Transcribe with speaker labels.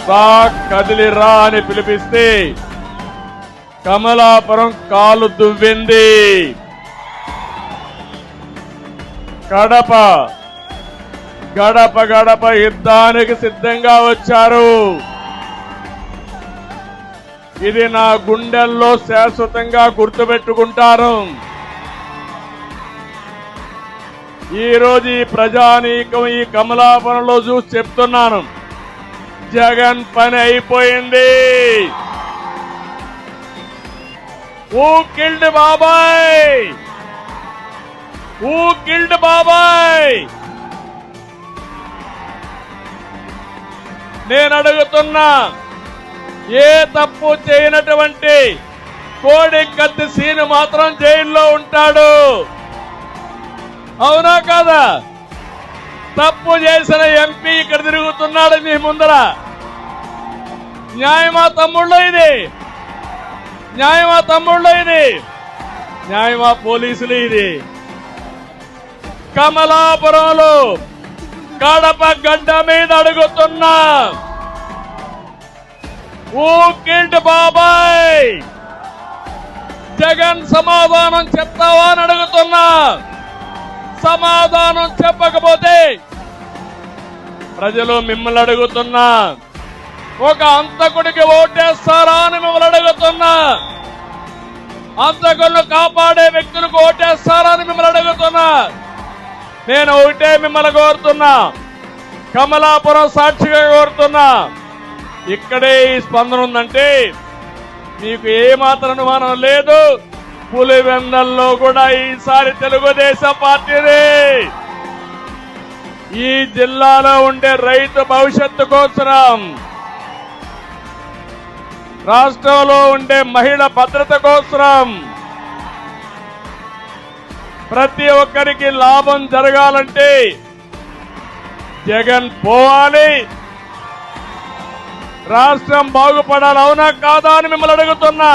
Speaker 1: రా కదిలిరా అని పిలిపిస్తే కమలాపురం కాలు దువ్వింది. కడప గడప గడప యుద్ధానికి సిద్ధంగా వచ్చారు. ఇది నా గుండెల్లో శాశ్వతంగా గుర్తుపెట్టుకుంటారు. ఈ రోజు ఈ ప్రజానీకం ఈ కమలాపురంలో చూసి చెప్తున్నాను, జగన్ పని అయిపోయింది. హూ కిల్డ్ బాబాయ్? హూ కిల్డ్ బాబాయ్? నేను అడుగుతున్నా, ఏ తప్పు చేయనటువంటి కోడి కత్తి సీను మాత్రం జైల్లో ఉంటాడు. అవునా కాదా? తప్పు చేసిన ఎంపీ ఇక్కడ తిరుగుతున్నాడు మీ ముందర. న్యాయమా తమ్ముళ్ళు ఇది? న్యాయమా తమ్ముళ్ళు ఇది? న్యాయమా పోలీసులు ఇది? కమలాపురంలో కడప గడ్డ మీద అడుగుతున్నా, హూ కిల్డ్ బాబాయ్? జగన్ సమాధానం చెప్తావా అని అడుగుతున్నా. సమాధానం చెప్పకపోతే ప్రజలు మిమ్మల్ని అడుగుతున్నా, ఒక హంతకుడికి ఓటేస్తారా అని మిమ్మల్ని అడుగుతున్నా. హంతకులను కాపాడే వ్యక్తులకు ఓటేస్తారా అని మిమ్మల్ని అడుగుతున్నా. నేను ఒకటే మిమ్మల్ని కోరుతున్నా, కమలాపురం సాక్షిగా కోరుతున్నా, ఇక్కడే ఈ స్పందన ఉందంటే మీకు ఏమాత్రం అనుమానం లేదు, పులివెందల్లో కూడా ఈసారి తెలుగుదేశం పార్టీనే. ఈ జిల్లాలో ఉండే రైతు భవిష్యత్తు కోసం, రాష్ట్రంలో ఉండే మహిళ భద్రత కోసం, ప్రతి ఒక్కరికి లాభం జరగాలంటే జగన్ పోవాలి, రాష్ట్రం బాగుపడాలి. అవునా కాదా అని మిమ్మల్ని అడుగుతున్నా.